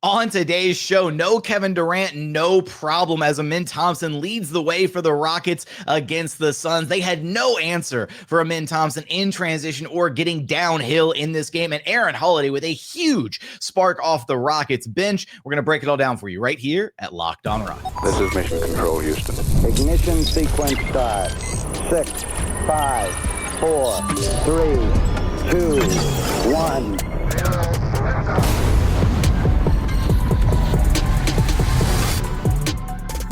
On today's show, no Kevin Durant, no problem, as Amen Thompson leads the way for the Rockets against the Suns. They had no answer for Amen Thompson in transition or getting downhill in this game. And Aaron Holiday with a huge spark off the Rockets bench. We're going to break it all down for you right here at Locked On Rockets. This is Mission Control, Houston. Ignition sequence start. 6, 5, 4, 3, 2, 1.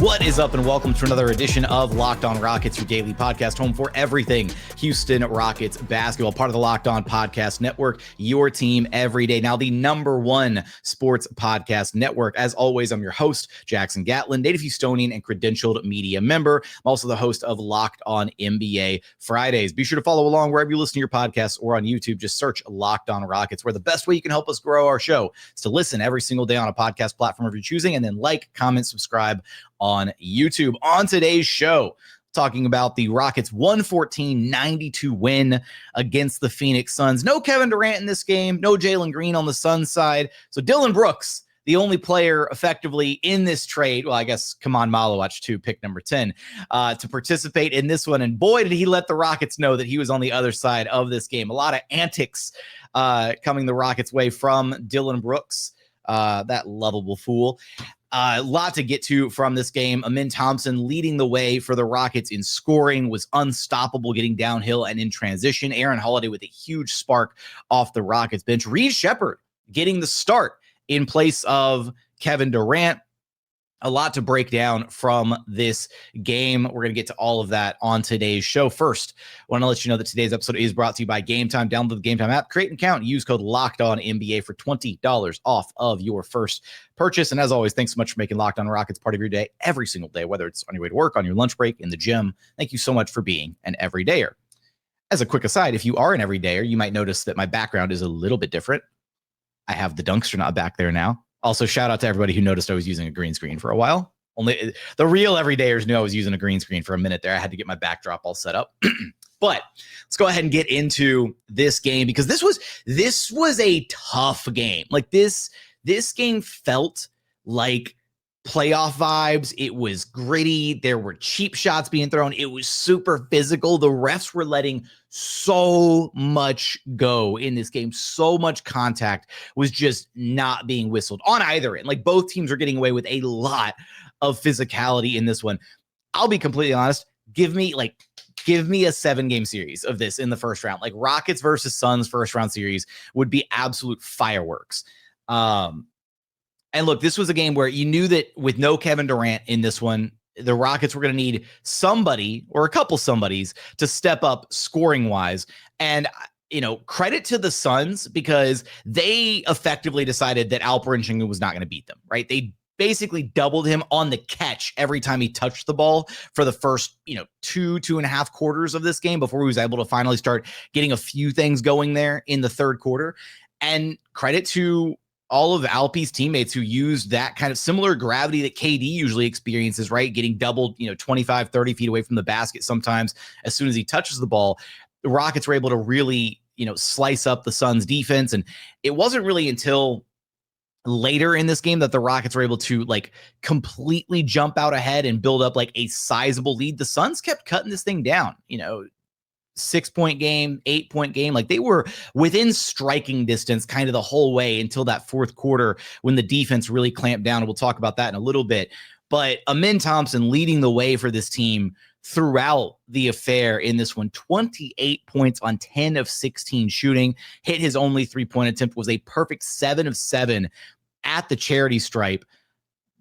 What is up, and welcome to another edition of Locked On Rockets, your daily podcast home for everything Houston Rockets basketball, part of the Locked On Podcast Network, your team every day. Now, the #1 sports podcast network. As always, I'm your host, Jackson Gatlin, native Houstonian and credentialed media member. I'm also the host of Locked On NBA Fridays. Be sure to follow along wherever you listen to your podcasts or on YouTube. Just search Locked On Rockets, where the best way you can help us grow our show is to listen every single day on a podcast platform of your choosing, and then like, comment, subscribe on YouTube. On today's show, talking about the Rockets' 114-92 win against the Phoenix Suns. No Kevin Durant in this game, no Jalen Green on the Suns side. So Dillon Brooks, the only player effectively in this trade, well, I guess Amen Thompson too, pick number 10, to participate in this one. And boy, did he let the Rockets know that he was on the other side of this game. A lot of antics coming the Rockets' way from Dillon Brooks, that lovable fool. A lot to get to from this game. Amen Thompson leading the way for the Rockets in scoring, was unstoppable getting downhill and in transition. Aaron Holiday with a huge spark off the Rockets bench. Reed Sheppard getting the start in place of Kevin Durant. A lot to break down from this game. We're going to get to all of that on today's show. First, I want to let you know that today's episode is brought to you by Game Time. Download the Game Time app, create an account, use code LOCKEDONNBA for $20 off of your first purchase. And as always, thanks so much for making Locked On Rockets part of your day every single day, whether it's on your way to work, on your lunch break, in the gym. Thank you so much for being an everydayer. As a quick aside, if you are an everydayer, you might notice that my background is a little bit different. I have the Dunkster not back there now. Also, shout out to everybody who noticed I was using a green screen for a while. Only the real everydayers knew I was using a green screen for a minute there. I had to get my backdrop all set up. But let's go ahead and get into this game, because this was a tough game. Like this game felt like playoff vibes. It was gritty. There were cheap shots being thrown. It was super physical. The refs were letting so much go in this game. So much contact was just not being whistled on either end. Like, both teams were getting away with a lot of physicality in this one. I'll be completely honest. Give me a 7-game series of this in the first round. Like, Rockets versus Suns first round series would be absolute fireworks. And look, this was a game where you knew that with no Kevin Durant in this one, the Rockets were going to need somebody or a couple somebodies to step up scoring wise. And, credit to the Suns, because they effectively decided that Alperen Sengun was not going to beat them, right? They basically doubled him on the catch every time he touched the ball for the first, 2.5 quarters of this game, before he was able to finally start getting a few things going there in the third quarter. And credit to all of Alpe's teammates who used that kind of similar gravity that KD usually experiences, right? Getting doubled, 25, 30 feet away from the basket sometimes as soon as he touches the ball. The Rockets were able to really, slice up the Suns defense. And it wasn't really until later in this game that the Rockets were able to completely jump out ahead and build up a sizable lead. The Suns kept cutting this thing down, 6-point game, 8-point game. They were within striking distance kind of the whole way until that fourth quarter, when the defense really clamped down. And we'll talk about that in a little bit. But Amen Thompson leading the way for this team throughout the affair in this one. 28 points on 10 of 16 shooting. Hit his only 3-point attempt, was a perfect 7 of 7 at the charity stripe,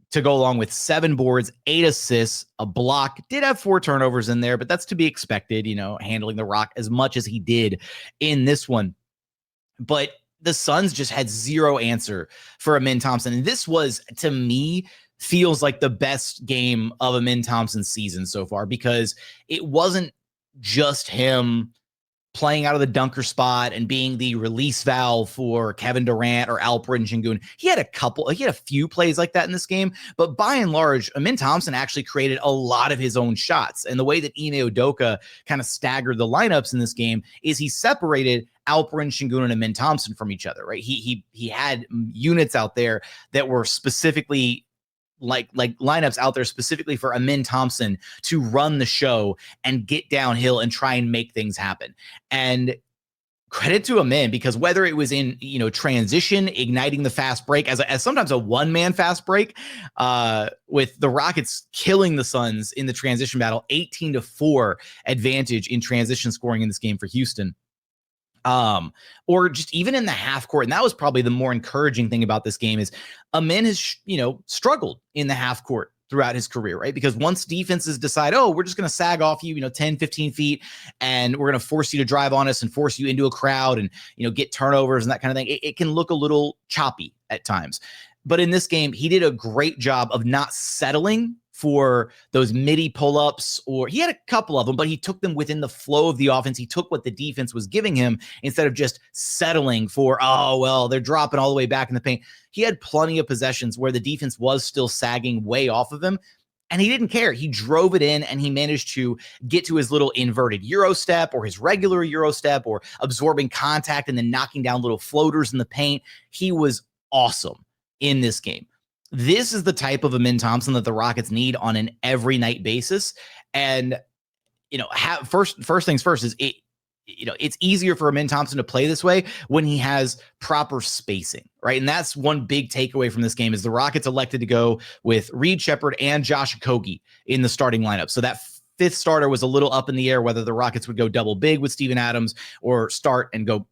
to go along with 7 boards, 8 assists, a block. Did have 4 turnovers in there, but that's to be expected, handling the rock as much as he did in this one. But the Suns just had zero answer for Amen Thompson. And this was, to me, feels like the best game of Amen Thompson's season so far, because it wasn't just him playing out of the dunker spot and being the release valve for Kevin Durant or Alperen Sengun. He had a few plays like that in this game, but by and large, Amen Thompson actually created a lot of his own shots. And the way that Ime Udoka kind of staggered the lineups in this game is he separated Alperen Sengun and Amen Thompson from each other, right? He had units out there that were specifically like lineups out there specifically for Amen Thompson to run the show and get downhill and try and make things happen. And credit to Amen, because whether it was in, transition, igniting the fast break as sometimes a one-man fast break, with the Rockets killing the Suns in the transition battle, 18-4 advantage in transition scoring in this game for Houston. Or just even in the half court. And that was probably the more encouraging thing about this game is Amen has, struggled in the half court throughout his career, right? Because once defenses decide, oh, we're just going to sag off you, 10, 15 feet, and we're going to force you to drive on us and force you into a crowd and, get turnovers and that kind of thing. It can look a little choppy at times. But in this game, he did a great job of not settling for those midi pull-ups, or he had a couple of them, but he took them within the flow of the offense. He took what the defense was giving him instead of just settling for, oh, well, they're dropping all the way back in the paint. He had plenty of possessions where the defense was still sagging way off of him, and he didn't care. He drove it in, and he managed to get to his little inverted Euro step or his regular Euro step or absorbing contact and then knocking down little floaters in the paint. He was awesome in this game. This is the type of Amen Thompson that the Rockets need on an every night basis. And, first things first is it's easier for Amen Thompson to play this way when he has proper spacing, right? And that's one big takeaway from this game is the Rockets elected to go with Reed Sheppard and Josh Okogie in the starting lineup. So that fifth starter was a little up in the air, whether the Rockets would go double big with Steven Adams or start and go,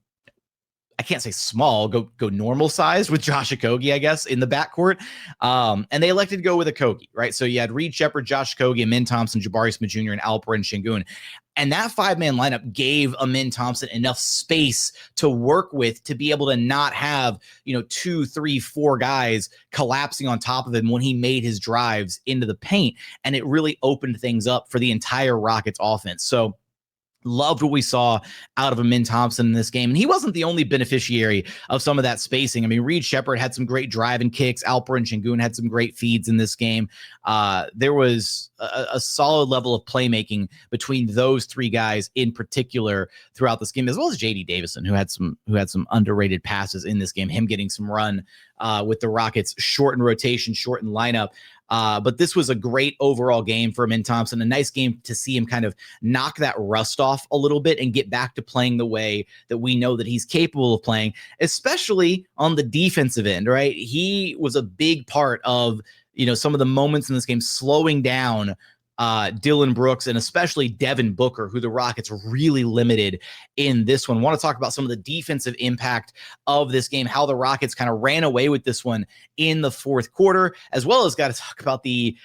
I can't say small, go normal sized with Josh Okogie, I guess, in the backcourt. And they elected to go with Okogie, right? So you had Reed Sheppard, Josh Okogie, Amen Thompson, Jabari Smith Jr., and Alperen Sengun. And that five-man lineup gave Amen Thompson enough space to work with to be able to not have, 2, 3, 4 guys collapsing on top of him when he made his drives into the paint. And it really opened things up for the entire Rockets offense. So loved what we saw out of Amen Thompson in this game. And he wasn't the only beneficiary of some of that spacing. I mean, Reed Sheppard had some great driving kicks. Alperen Sengun had some great feeds in this game. There was a solid level of playmaking between those three guys in particular throughout this game, as well as J.D. Davison, who had some underrated passes in this game, him getting some run with the Rockets' shortened rotation, shortened lineup. But this was a great overall game for Amen Thompson, a nice game to see him kind of knock that rust off a little bit and get back to playing the way that we know that he's capable of playing, especially on the defensive end, right? He was a big part of, some of the moments in this game slowing down Dillon Brooks and especially Devin Booker, who the Rockets really limited in this one. Want to talk about some of the defensive impact of this game, how the Rockets kind of ran away with this one in the fourth quarter, as well as got to talk about the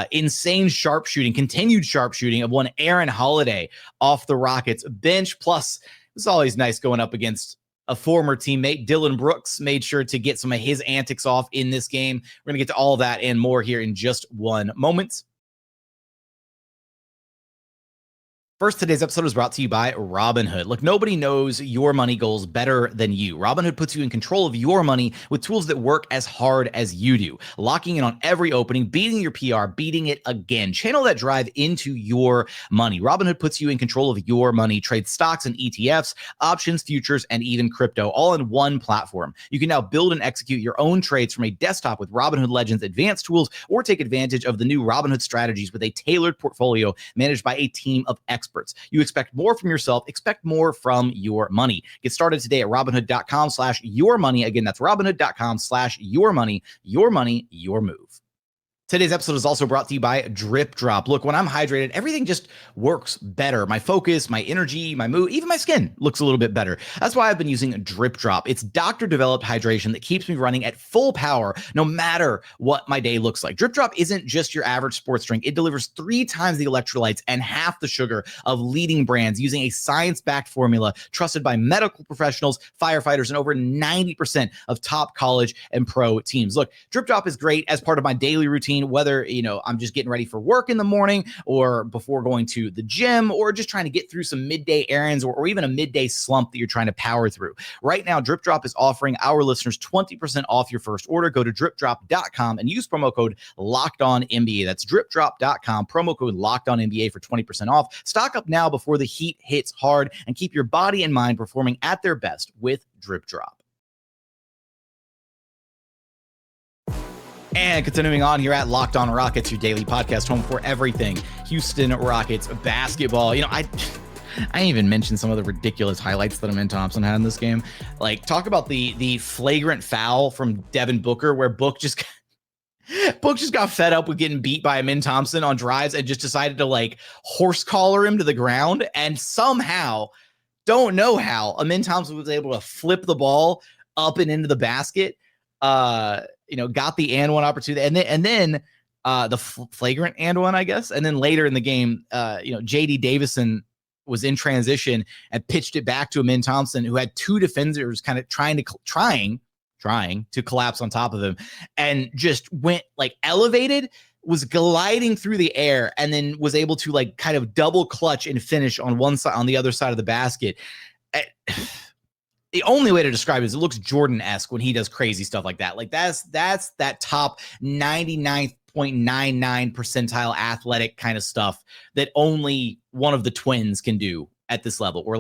insane continued sharpshooting of one Aaron Holiday off the Rockets bench. Plus, it's always nice going up against a former teammate. Dillon Brooks made sure to get some of his antics off in this game. We're going to get to all of that and more here in just one moment. First, today's episode is brought to you by Robinhood. Look, nobody knows your money goals better than you. Robinhood puts you in control of your money with tools that work as hard as you do. Locking in on every opening, beating your PR, beating it again. Channel that drive into your money. Robinhood puts you in control of your money. Trade stocks and ETFs, options, futures, and even crypto, all in one platform. You can now build and execute your own trades from a desktop with Robinhood Legends advanced tools, or take advantage of the new Robinhood strategies with a tailored portfolio managed by a team of experts. You expect more from yourself, expect more from your money. Get started today at Robinhood.com/yourmoney. Again, that's Robinhood.com/yourmoney. Your money, your move. Today's episode is also brought to you by Drip Drop. Look, when I'm hydrated, everything just works better. My focus, my energy, my mood, even my skin looks a little bit better. That's why I've been using Drip Drop. It's doctor-developed hydration that keeps me running at full power no matter what my day looks like. Drip Drop isn't just your average sports drink. It delivers 3 times the electrolytes and half the sugar of leading brands using a science-backed formula trusted by medical professionals, firefighters, and over 90% of top college and pro teams. Look, Drip Drop is great as part of my daily routine routine, whether, I'm just getting ready for work in the morning or before going to the gym or just trying to get through some midday errands or even a midday slump that you're trying to power through. Right now, Drip Drop is offering our listeners 20% off your first order. Go to dripdrop.com and use promo code LOCKEDONNBA. That's dripdrop.com, promo code LOCKEDONNBA for 20% off. Stock up now before the heat hits hard and keep your body and mind performing at their best with Drip Drop. And continuing on here at Locked On Rockets, your daily podcast home for everything Houston Rockets basketball. I didn't even mention some of the ridiculous highlights that Amen Thompson had in this game. Like, talk about the flagrant foul from Devin Booker, where Book just got fed up with getting beat by Amen Thompson on drives and just decided to horse collar him to the ground. And somehow, don't know how, Amen Thompson was able to flip the ball up and into the basket. Got the and one opportunity, and then the flagrant and one, I guess. And then later in the game, JD Davison was in transition and pitched it back to Amen Thompson, who had two defenders kind of trying to collapse on top of him, and just went elevated, was gliding through the air, and then was able to kind of double clutch and finish on one side, on the other side of the basket. The only way to describe it is it looks Jordan-esque when he does crazy stuff like that. That's that top 99.99 percentile athletic kind of stuff that only one of the twins can do at this level, or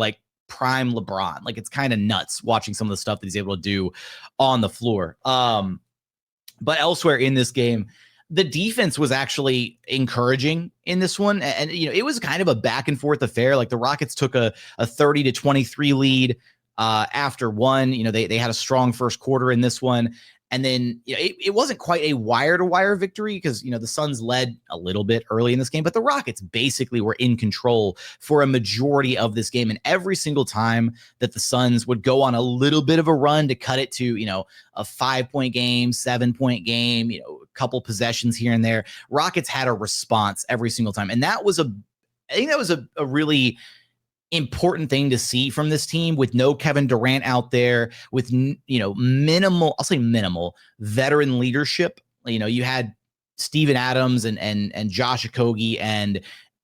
prime LeBron. It's kind of nuts watching some of the stuff that he's able to do on the floor. But elsewhere in this game, the defense was actually encouraging in this one. And it was kind of a back and forth affair. The Rockets took a 30-23 lead after one. They had a strong first quarter in this one. And then it wasn't quite a wire-to-wire victory because, the Suns led a little bit early in this game, but the Rockets basically were in control for a majority of this game. And every single time that the Suns would go on a little bit of a run to cut it to, a 5-point game, 7-point game, a couple possessions here and there, Rockets had a response every single time. And I think that was a really important thing to see from this team, with no Kevin Durant out there, with minimal veteran leadership. You had Steven Adams and Josh Okogie and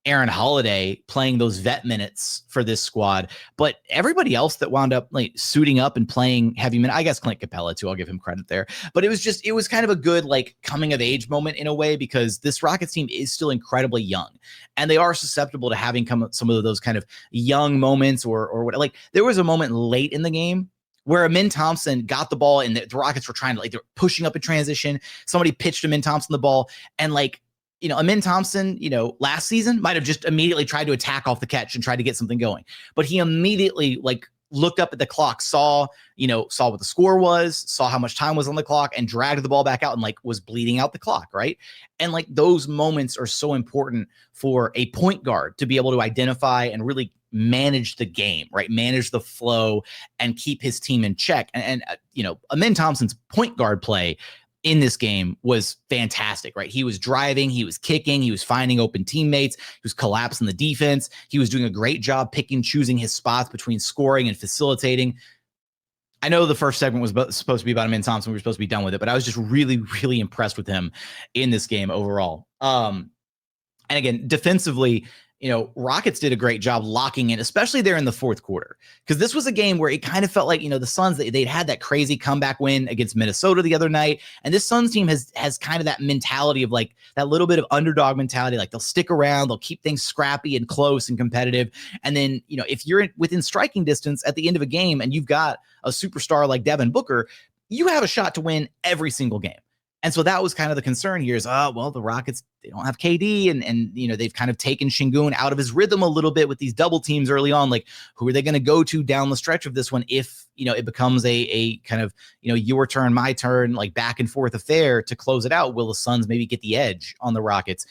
Aaron Holiday playing those vet minutes for this squad, but everybody else that wound up suiting up and playing heavy minutes, I guess Clint Capela too, I'll give him credit there. But it was kind of a good coming of age moment in a way, because this Rockets team is still incredibly young, and they are susceptible to having some of those kind of young moments or what. There was a moment late in the game where Amen Thompson got the ball and the Rockets were trying to they were pushing up in transition. Somebody pitched Amen Thompson the ball, and Amen Thompson, last season might have just immediately tried to attack off the catch and tried to get something going. But he immediately looked up at the clock, saw what the score was, saw how much time was on the clock, and dragged the ball back out and was bleeding out the clock, right? And those moments are so important for a point guard to be able to identify and really manage the game, right? Manage the flow and keep his team in check. And Amen Thompson's point guard play in this game was fantastic, right? He was driving, he was kicking, he was finding open teammates, he was collapsing the defense. He was doing a great job choosing his spots between scoring and facilitating. I know the first segment was supposed to be about Amen Thompson. We were supposed to be done with it, but I was just really, really impressed with him in this game overall. And again, defensively, Rockets did a great job locking in, especially there in the fourth quarter, because this was a game where it kind of felt like, the Suns, they'd had that crazy comeback win against Minnesota the other night. And this Suns team has kind of that mentality of that little bit of underdog mentality. They'll stick around, they'll keep things scrappy and close and competitive. And then, if you're within striking distance at the end of a game and you've got a superstar like Devin Booker, you have a shot to win every single game. And so that was kind of the concern here is, the Rockets, they don't have KD and they've kind of taken Sengun out of his rhythm a little bit with these double teams early on. Who are they going to go to down the stretch of this one if, it becomes a kind of, your turn, my turn, back and forth affair to close it out? Will the Suns maybe get the edge on the Rockets?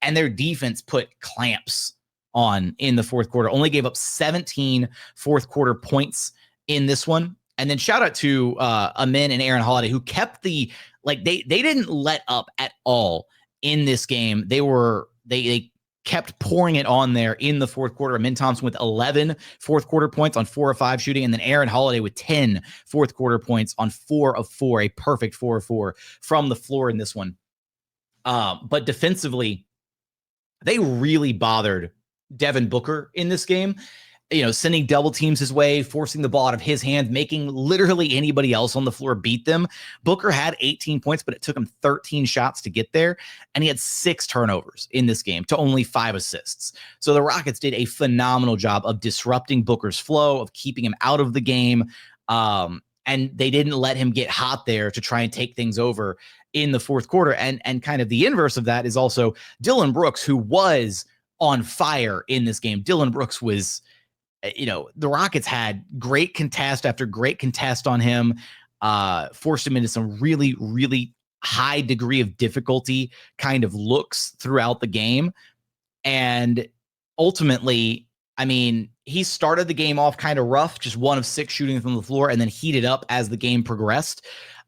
And their defense put clamps on in the fourth quarter, only gave up 17 fourth quarter points in this one. And then shout out to Amen and Aaron Holiday, who kept they didn't let up at all in this game. They kept pouring it on there in the fourth quarter. Amen Thompson with 11 fourth quarter points on 4 of 5 shooting, and then Aaron Holiday with 10 fourth quarter points on 4 of 4, a perfect 4 of 4 from the floor in this one. But defensively, they really bothered Devin Booker in this game, sending double teams his way, forcing the ball out of his hands, making literally anybody else on the floor beat them. Booker had 18 points, but it took him 13 shots to get there. And he had 6 turnovers in this game to only 5 assists. So the Rockets did a phenomenal job of disrupting Booker's flow, of keeping him out of the game. And they didn't let him get hot there to try and take things over in the fourth quarter. And kind of the inverse of that is also Dillon Brooks, who was on fire in this game. Dillon Brooks was, the Rockets had great contest after great contest on him, forced him into some really, really high degree of difficulty kind of looks throughout the game. And ultimately, I mean, he started the game off kind of rough, just 1 of 6 shooting from the floor, and then heated up as the game progressed.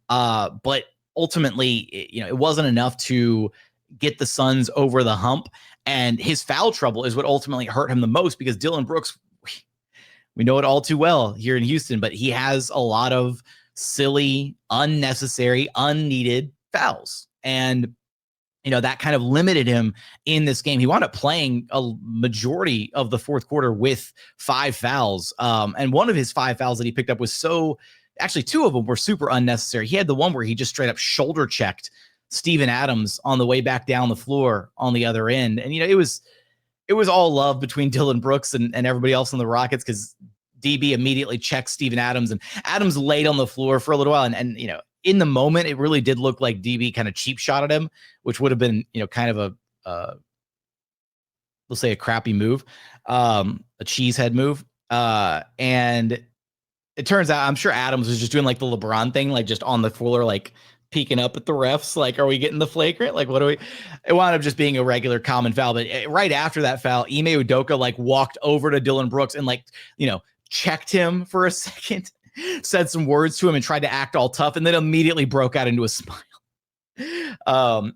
But ultimately, it wasn't enough to get the Suns over the hump. And his foul trouble is what ultimately hurt him the most, because Dillon Brooks, we know it all too well here in Houston, but he has a lot of silly, unnecessary, unneeded fouls. And, that kind of limited him in this game. He wound up playing a majority of the fourth quarter with 5 fouls. And one of his 5 fouls that he picked up was actually 2 of them were super unnecessary. He had the one where he just straight up shoulder checked Steven Adams on the way back down the floor on the other end. And, it was all love between Dillon Brooks and everybody else on the Rockets, because DB immediately checks Steven Adams, and Adams laid on the floor for a little while. And in the moment, it really did look like DB kind of cheap shot at him, which would have been, kind of we'll say a crappy move, a cheesehead move. And it turns out, I'm sure Adams was just doing like the LeBron thing, like just on the floor, like peeking up at the refs, like, are we getting the flagrant? Like, what do we? It wound up just being a regular common foul. But right after that foul, Ime Udoka like walked over to Dillon Brooks and checked him for a second, said some words to him, and tried to act all tough, and then immediately broke out into a smile.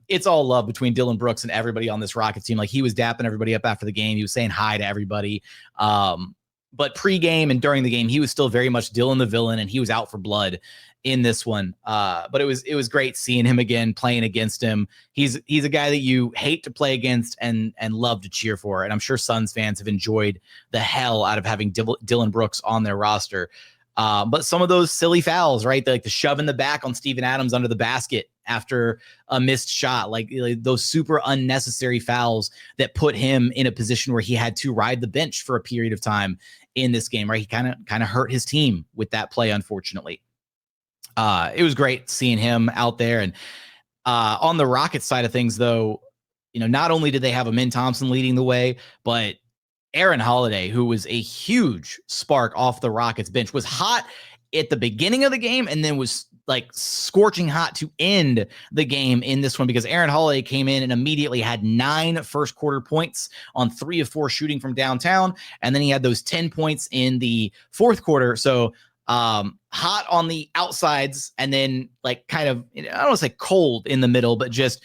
It's all love between Dillon Brooks and everybody on this Rockets team. Like, he was dapping everybody up after the game. He was saying hi to everybody. But pre-game and during the game, he was still very much Dillon the villain, and he was out for blood in this one. But it was great seeing him again, playing against him. He's a guy that you hate to play against and love to cheer for. And I'm sure Suns fans have enjoyed the hell out of having Dillon Brooks on their roster. But some of those silly fouls, right? Like the shove in the back on Steven Adams under the basket after a missed shot, like those super unnecessary fouls that put him in a position where he had to ride the bench for a period of time in this game, right? He kind of hurt his team with that play, unfortunately. It was great seeing him out there. And on the Rockets side of things, though, not only did they have Amen Thompson leading the way, but Aaron Holiday, who was a huge spark off the Rockets bench, was hot at the beginning of the game and then was like scorching hot to end the game in this one, because Aaron Holiday came in and immediately had 9 first quarter points on 3 of 4 shooting from downtown. And then he had those 10 points in the fourth quarter. So hot on the outsides, and then like kind of, I don't want to say cold in the middle, but just,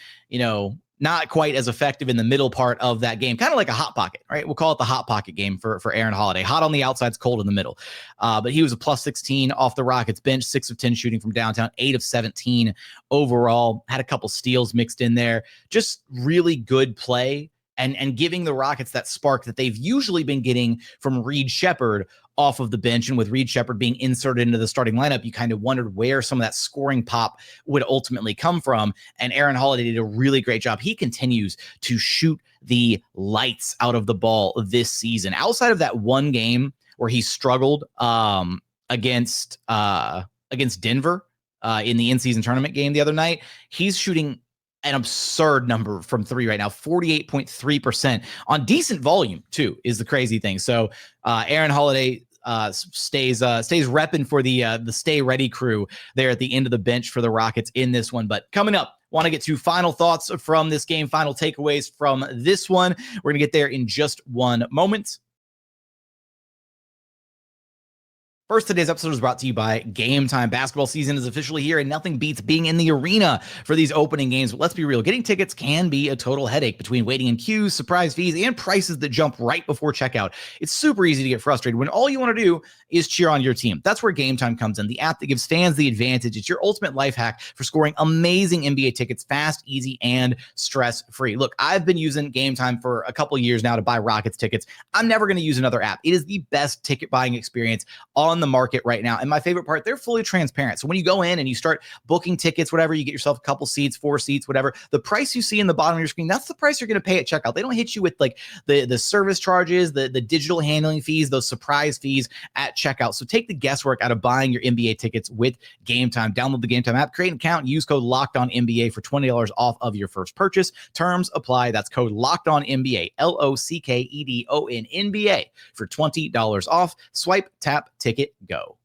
not quite as effective in the middle part of that game. Kind of like a hot pocket, right? We'll call it the hot pocket game for Aaron Holiday. Hot on the outsides, cold in the middle. But he was a plus 16 off the Rockets bench, 6 of 10 shooting from downtown, 8 of 17 overall. Had a couple steals mixed in there. Just really good play and giving the Rockets that spark that they've usually been getting from Reed Sheppard off of the bench. And with Reed Sheppard being inserted into the starting lineup, you kind of wondered where some of that scoring pop would ultimately come from. And Aaron Holiday did a really great job. He continues to shoot the lights out of the ball this season. Outside of that one game where he struggled against Denver in the in-season tournament game the other night, he's shooting an absurd number from 3 right now, 48.3% on decent volume too, is the crazy thing. So Aaron Holiday stays repping for the stay ready crew there at the end of the bench for the Rockets in this one. But coming up, want to get to final thoughts from this game, final takeaways from this one. We're going to get there in just one moment. First, today's episode is brought to you by Game Time. Basketball season is officially here, and nothing beats being in the arena for these opening games. But let's be real, getting tickets can be a total headache between waiting in queues, surprise fees, and prices that jump right before checkout. It's super easy to get frustrated when all you want to do is cheer on your team. That's where Game Time comes in, the app that gives fans the advantage. It's your ultimate life hack for scoring amazing NBA tickets fast, easy, and stress-free. Look, I've been using Game Time for a couple years now to buy Rockets tickets. I'm never going to use another app. It is the best ticket buying experience on the market right now. And my favorite part, they're fully transparent. So when you go in and you start booking tickets, whatever, you get yourself a couple seats, 4 seats, whatever, the price you see in the bottom of your screen, that's the price you're going to pay at checkout. They don't hit you with like the service charges, the digital handling fees, those surprise fees at checkout. So take the guesswork out of buying your NBA tickets with Game Time. Download the Game Time app, create an account, and use code LOCKEDONNBA for $20 off of your first purchase. Terms apply. That's code LOCKEDONNBA, LOCKEDON NBA for $20 off. Swipe, tap, ticket, go.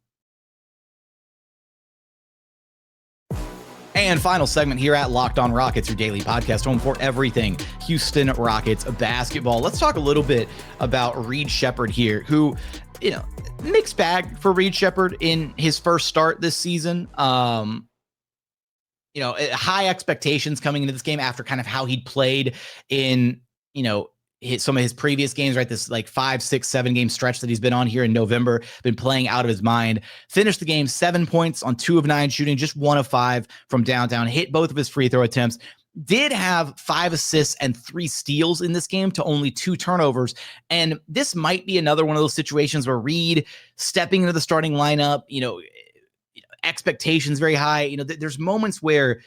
And final segment here at Locked On Rockets, your daily podcast home for everything Houston Rockets basketball. Let's talk a little bit about Reed Sheppard here, who, mixed bag for Reed Sheppard in his first start this season. High expectations coming into this game after kind of how he'd played in, some of his previous games, right? This like 5, 6, 7 game stretch that he's been on here in November, been playing out of his mind. Finished the game 7 points on 2 of 9 shooting, just 1 of 5 from downtown, hit both of his free throw attempts, did have 5 assists and 3 steals in this game to only 2 turnovers. And this might be another one of those situations where Reed stepping into the starting lineup, expectations very high. There's moments where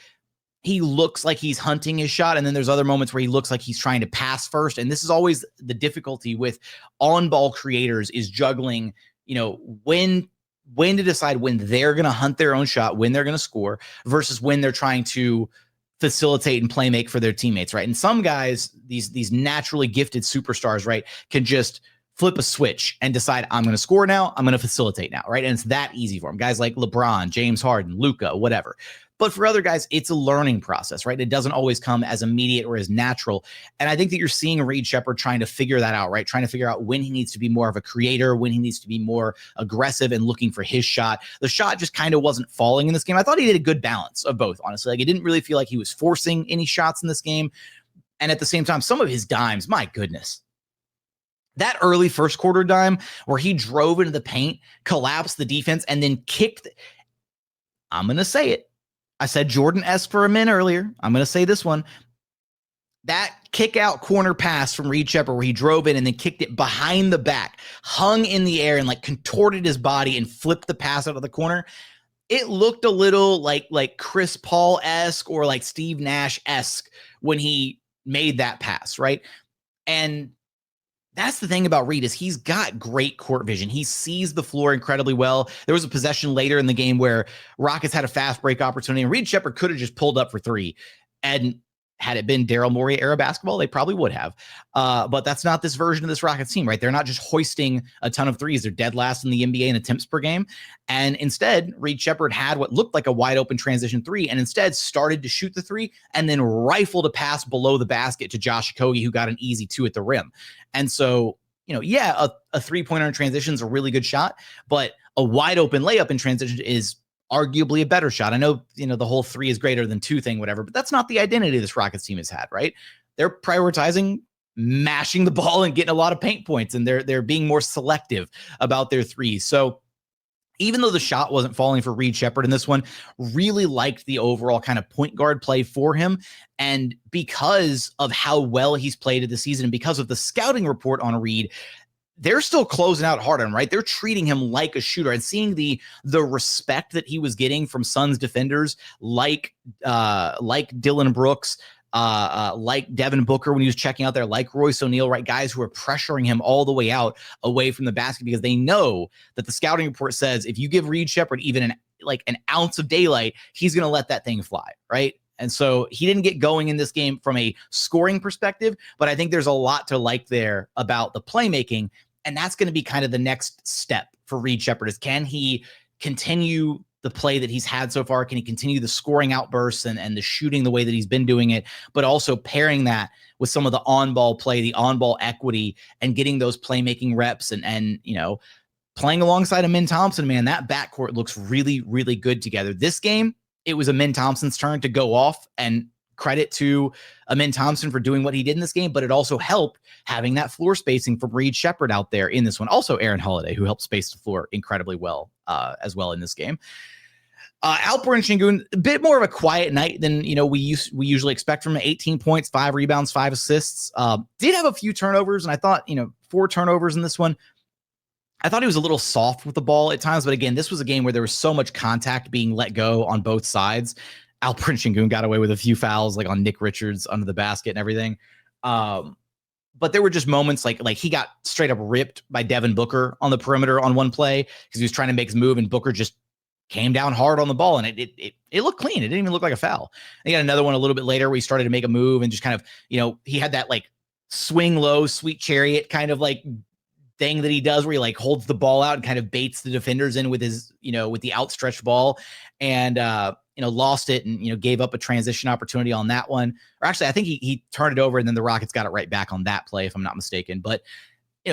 he looks like he's hunting his shot, and then there's other moments where he looks like he's trying to pass first. And this is always the difficulty with on-ball creators, is juggling, when to decide when they're going to hunt their own shot, when they're going to score, versus when they're trying to facilitate and play make for their teammates, right? And some guys, these naturally gifted superstars, right, can just flip a switch and decide, I'm going to score now, I'm going to facilitate now, right? And it's that easy for them. Guys like LeBron, James Harden, Luka, whatever. But for other guys, it's a learning process, right? It doesn't always come as immediate or as natural. And I think that you're seeing Reed Sheppard trying to figure that out, right? Trying to figure out when he needs to be more of a creator, when he needs to be more aggressive and looking for his shot. The shot just kind of wasn't falling in this game. I thought he did a good balance of both, honestly. Like, it didn't really feel like he was forcing any shots in this game. And at the same time, some of his dimes, my goodness. That early first quarter dime where he drove into the paint, collapsed the defense, and then kicked. I'm going to say it. I said Jordan-esque for a minute earlier. I'm going to say this one. That kick out corner pass from Reed Sheppard where he drove in and then kicked it behind the back, hung in the air and like contorted his body and flipped the pass out of the corner. It looked a little like Chris Paul-esque or like Steve Nash-esque when he made that pass, right? And that's the thing about Reed, is he's got great court vision. He sees the floor incredibly well. There was a possession later in the game where Rockets had a fast break opportunity, and Reed Sheppard could have just pulled up for 3. And had it been Daryl Morey era basketball, they probably would have. But that's not this version of this Rockets team, right? They're not just hoisting a ton of threes. They're dead last in the NBA in attempts per game. And instead, Reed Sheppard had what looked like a wide open transition 3, and instead started to shoot the 3 and then rifled a pass below the basket to Josh Okogie, who got an easy 2 at the rim. And so, a 3-pointer in transition is a really good shot, but a wide open layup in transition is arguably a better shot. I know, the whole 3 is greater than 2 thing, whatever, but that's not the identity this Rockets team has had, right? They're prioritizing mashing the ball and getting a lot of paint points, and they're being more selective about their threes. So even though the shot wasn't falling for Reed Sheppard in this one, really liked the overall kind of point guard play for him. And because of how well he's played this season, and because of the scouting report on Reed, they're still closing out hard on him, right? They're treating him like a shooter, and seeing the respect that he was getting from Suns defenders like Dillon Brooks, like Devin Booker when he was checking out there, like Royce O'Neal, right? Guys who are pressuring him all the way out away from the basket, because they know that the scouting report says if you give Reed Sheppard even an ounce of daylight, he's going to let that thing fly, right? And so he didn't get going in this game from a scoring perspective, but I think there's a lot to like there about the playmaking. And that's going to be kind of the next step for Reed Sheppard, is can he continue the play that he's had so far? Can he continue the scoring outbursts and the shooting the way that he's been doing it, but also pairing that with some of the on-ball play, the on-ball equity, and getting those playmaking reps and playing alongside Amen Thompson, man, that backcourt looks really, really good together. This game, it was Amen Thompson's turn to go off, and credit to Amen Thompson for doing what he did in this game, but it also helped having that floor spacing from Reed Sheppard out there in this one. Also, Aaron Holiday, who helped space the floor incredibly well as well in this game. Alperen Sengun, a bit more of a quiet night than we usually expect from him. 18 points, 5 rebounds, 5 assists. Did have a few turnovers, and I thought 4 turnovers in this one. I thought he was a little soft with the ball at times, but again, this was a game where there was so much contact being let go on both sides. Alperen Sengun got away with a few fouls, like on Nick Richards under the basket and everything. But there were just moments like he got straight up ripped by Devin Booker on the perimeter on one play because he was trying to make his move, and Booker just came down hard on the ball, and it looked clean. It didn't even look like a foul. And he got another one a little bit later where he started to make a move and just kind of, he had that like swing low, sweet chariot kind of like thing that he does where he like holds the ball out and kind of baits the defenders in with his, with the outstretched ball, and lost it and gave up a transition opportunity on that one. Or actually, I think he turned it over, and then the Rockets got it right back on that play, if I'm not mistaken. But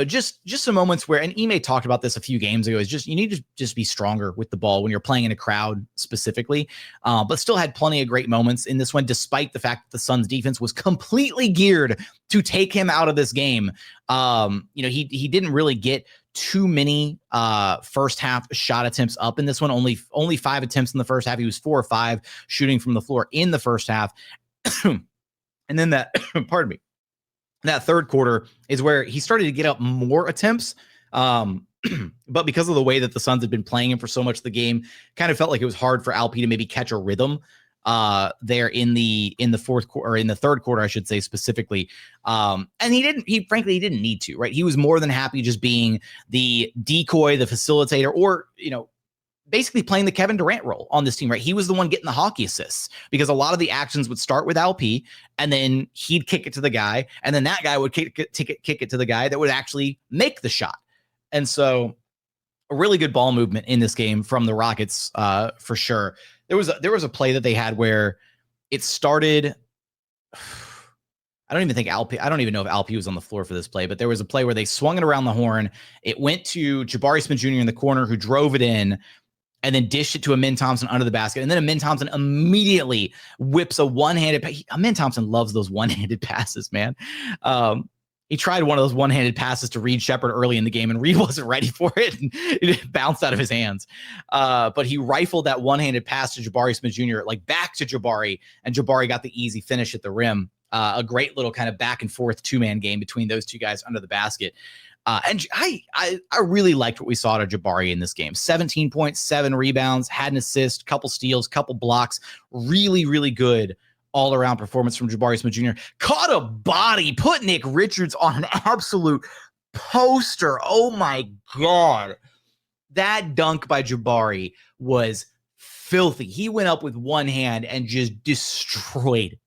just some moments where, and Ime talked about this a few games ago, is just you need to just be stronger with the ball when you're playing in a crowd specifically, but still had plenty of great moments in this one, despite the fact that the Suns defense was completely geared to take him out of this game. He didn't really get too many first half shot attempts up in this one, only 5 attempts in the first half. He was 4 or 5 shooting from the floor in the first half. And then that, pardon me, that third quarter is where he started to get up more attempts. But because of the way that the Suns had been playing him for so much of the game, kind of felt like it was hard for Alp to maybe catch a rhythm there in the fourth quarter, or in the third quarter, I should say specifically. And he frankly didn't need to, right? He was more than happy just being the decoy, the facilitator, or, basically playing the Kevin Durant role on this team, right? He was the one getting the hockey assists because a lot of the actions would start with LP, and then he'd kick it to the guy, and then that guy would kick it to the guy that would actually make the shot. And so a really good ball movement in this game from the Rockets for sure. There was a play that they had where it started. I don't even know if Alp was on the floor for this play, but there was a play where they swung it around the horn. It went to Jabari Smith Jr. in the corner, who drove it in and then dished it to Amen Thompson under the basket. And then Amen Thompson immediately whips a one-handed. Amen Thompson loves those one-handed passes, man. He tried one of those one-handed passes to Reed Sheppard early in the game, and Reed wasn't ready for it, and it bounced out of his hands. But he rifled that one-handed pass to Jabari Smith Jr., like back to Jabari, and Jabari got the easy finish at the rim. A great little kind of back and forth two-man game between those two guys under the basket. And I really liked what we saw to Jabari in this game. 17 points, 7 rebounds, had an assist, couple steals, couple blocks. Really, really good all-around performance from Jabari Smith Jr. Caught a body, put Nick Richards on an absolute poster. Oh, my God. That dunk by Jabari was filthy. He went up with one hand and just destroyed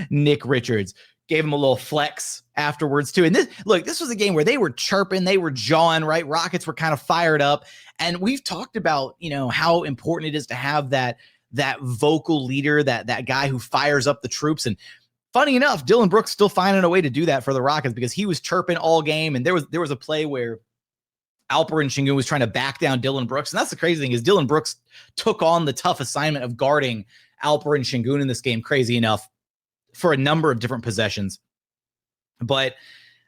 Nick Richards. Gave him a little flex afterwards too. And this was a game where they were chirping, they were jawing, right? Rockets were kind of fired up. And we've talked about, how important it is to have that vocal leader, that guy who fires up the troops. And funny enough, Dillon Brooks still finding a way to do that for the Rockets, because he was chirping all game. And there was a play where Alperen Sengun was trying to back down Dillon Brooks. And that's the crazy thing, is Dillon Brooks took on the tough assignment of guarding Alperen Sengun in this game, crazy enough, for a number of different possessions. But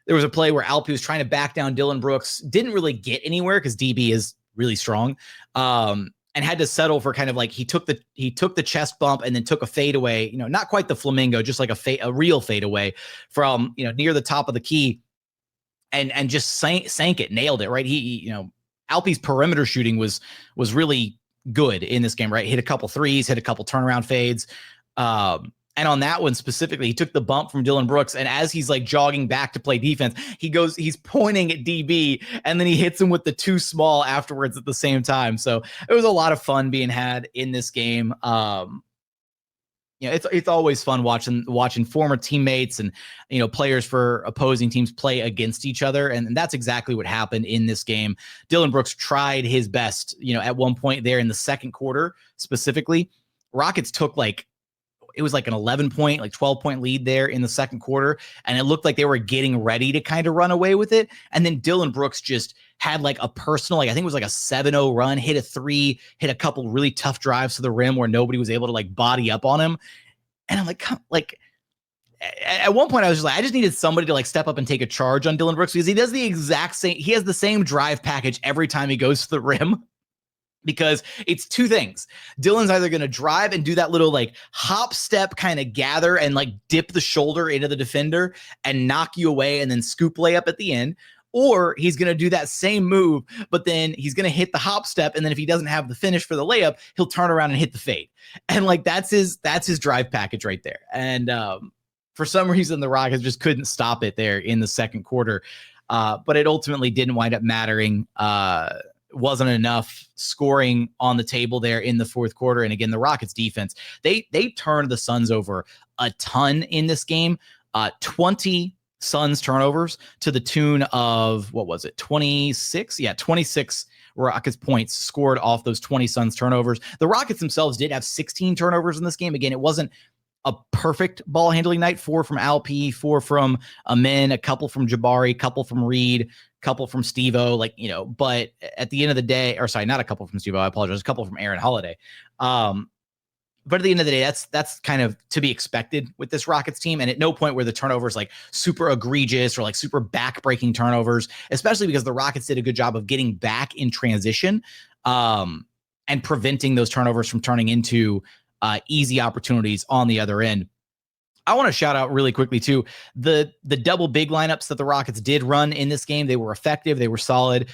there was a play where Alp was trying to back down Dillon Brooks, didn't really get anywhere because DB is really strong, and had to settle for kind of like he took the chest bump and then took a fadeaway, not quite the flamingo, just like a real fadeaway from near the top of the key, and just sank it, nailed it, right? He Alp's perimeter shooting was really good in this game, right? Hit a couple threes, hit a couple turnaround fades. And on that one specifically, he took the bump from Dillon Brooks, and as he's like jogging back to play defense, he's pointing at DB, and then he hits him with the too small afterwards at the same time. So it was a lot of fun being had in this game. It's always fun watching former teammates and players for opposing teams play against each other, and that's exactly what happened in this game. Dillon Brooks tried his best, at one point there in the second quarter specifically. Rockets took it was like an 11 point, like 12 point lead there in the second quarter. And it looked like they were getting ready to kind of run away with it. And then Dillon Brooks just had like a personal, like I think it was like a 7-0 run, hit a three, hit a couple really tough drives to the rim where nobody was able to like body up on him. And I'm like, at one point I was just like, I just needed somebody to like step up and take a charge on Dillon Brooks, because he does the exact same, he has the same drive package every time he goes to the rim. Because it's two things. Dillon's either going to drive and do that little like hop step kind of gather and like dip the shoulder into the defender and knock you away and then scoop layup at the end. Or he's going to do that same move, but then he's going to hit the hop step. And then if he doesn't have the finish for the layup, he'll turn around and hit the fade. And like, that's his drive package right there. And for some reason, the Rockets just couldn't stop it there in the second quarter. But it ultimately didn't wind up mattering. Wasn't enough scoring on the table there in the fourth quarter. And again, the Rockets defense, they turned the Suns over a ton in this game. 20 Suns turnovers to the tune of, what was it? 26? Yeah, 26 Rockets points scored off those 20 Suns turnovers. The Rockets themselves did have 16 turnovers in this game. Again, it wasn't a perfect ball handling night. 4 from Alp, 4 from Amen, a couple from Jabari, a couple from Reed, couple from Steve-O, like, you know, but at the end of the day, or sorry, not a couple from Steve-O, I apologize, a couple from Aaron Holiday. But at the end of the day, that's kind of to be expected with this Rockets team. And at no point were the turnovers like super egregious or like super back-breaking turnovers, especially because the Rockets did a good job of getting back in transition and preventing those turnovers from turning into easy opportunities on the other end. I want to shout out really quickly too, the double big lineups that the Rockets did run in this game. They were effective. They were solid.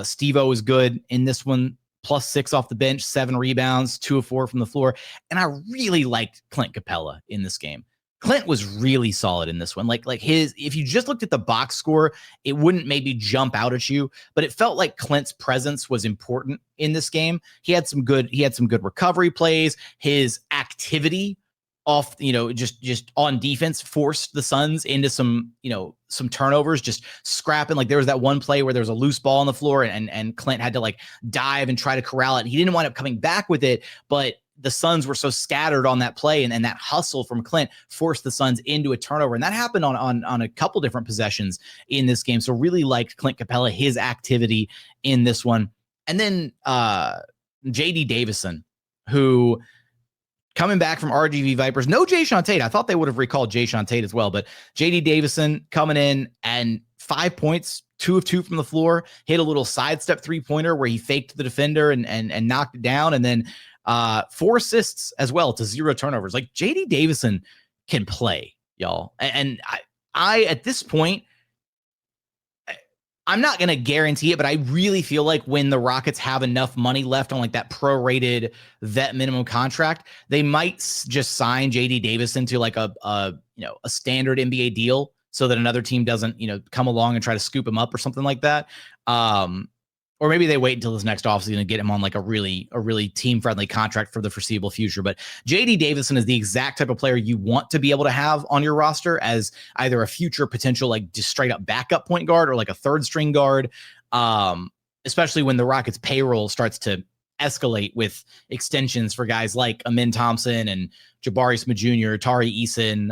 Steve-O was good in this one, +6 off the bench, 7 rebounds, 2 of 4 from the floor. And I really liked Clint Capela in this game. Clint was really solid in this one. Like if you just looked at the box score, it wouldn't maybe jump out at you, but it felt like Clint's presence was important in this game. He had some good recovery plays. His activity off, just on defense forced the Suns into some turnovers, just scrapping. Like there was that one play where there was a loose ball on the floor and Clint had to like dive and try to corral it. He didn't wind up coming back with it, but the Suns were so scattered on that play, and that hustle from Clint forced the Suns into a turnover. And that happened on a couple different possessions in this game. So really liked Clint Capela, his activity in this one. And then J.D. Davison, who coming back from RGV Vipers, no Jayshawn Tate. I thought they would have recalled Jayshawn Tate as well, but J.D. Davison coming in and 5 points, 2 of 2 from the floor, hit a little sidestep 3-pointer where he faked the defender and knocked it down. And then 4 assists as well to 0 turnovers. Like J.D. Davison can play, y'all. And I at this point, I'm not going to guarantee it, but I really feel like when the Rockets have enough money left on like that prorated vet minimum contract, they might just sign J.D. Davison to like a standard NBA deal so that another team doesn't, come along and try to scoop him up or something like that. Or maybe they wait until this next offseason and get him on like a really team-friendly contract for the foreseeable future. But J.D. Davison is the exact type of player you want to be able to have on your roster as either a future potential, like just straight up backup point guard or like a third string guard, especially when the Rockets payroll starts to escalate with extensions for guys like Amen Thompson and Jabari Smith Jr., Tari, Eason,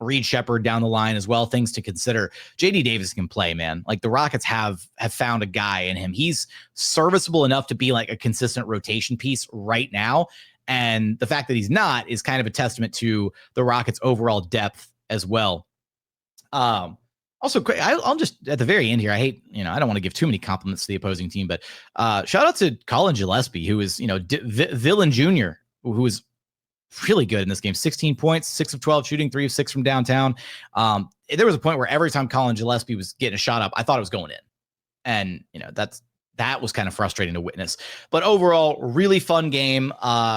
Reed Sheppard down the line as well, things to consider. J.D. Davis can play, man. Like the Rockets have found a guy in him. He's serviceable enough to be like a consistent rotation piece right now. And the fact that he's not is kind of a testament to the Rockets' overall depth as well. Also, I'll just at the very end here, I hate, I don't want to give too many compliments to the opposing team, but shout out to Colin Gillespie, who is, Villain Jr., who was really good in this game. 16 points, 6 of 12 shooting, 3 of 6 from downtown. There was a point where every time Colin Gillespie was getting a shot up, I thought it was going in. And, that was kind of frustrating to witness. But overall, really fun game.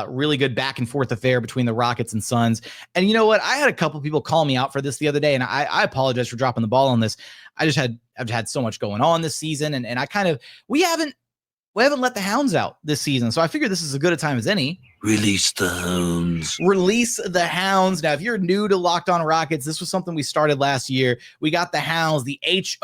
Really good back and forth affair between the Rockets and Suns. And you know what? I had a couple people call me out for this the other day, and I apologize for dropping the ball on this. I've had so much going on this season, and I kind of, we haven't let the hounds out this season. So I figured this is as good a time as any. Release the hounds. Release the hounds. Now, if you're new to Locked On Rockets, this was something we started last year. We got the hounds, the HOUNDS.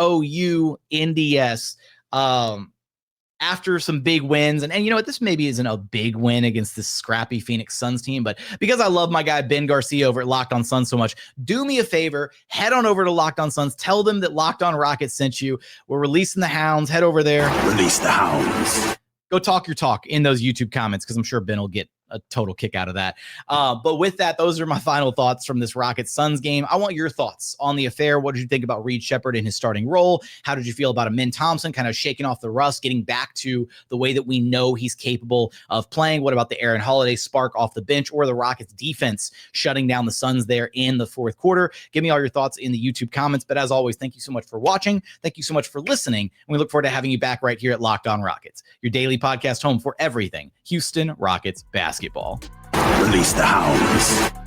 after some big wins, and you know what, this maybe isn't a big win against this scrappy Phoenix Suns team, but because I love my guy Ben Garcia over at Locked On Suns so much, do me a favor, head on over to Locked On Suns, tell them that Locked On Rockets sent you. We're releasing the hounds. Head over there. Release the hounds. Go talk your talk in those YouTube comments, because I'm sure Ben will get a total kick out of that. But with that, those are my final thoughts from this Rockets Suns game. I want your thoughts on the affair. What did you think about Reed Sheppard in his starting role? How did you feel about Amen Thompson kind of shaking off the rust, getting back to the way that we know he's capable of playing? What about the Aaron Holiday spark off the bench, or the Rockets defense shutting down the Suns there in the fourth quarter? Give me all your thoughts in the YouTube comments. But as always, thank you so much for watching. Thank you so much for listening. And we look forward to having you back right here at Locked On Rockets, your daily podcast home for everything Houston Rockets basketball. Release the hounds.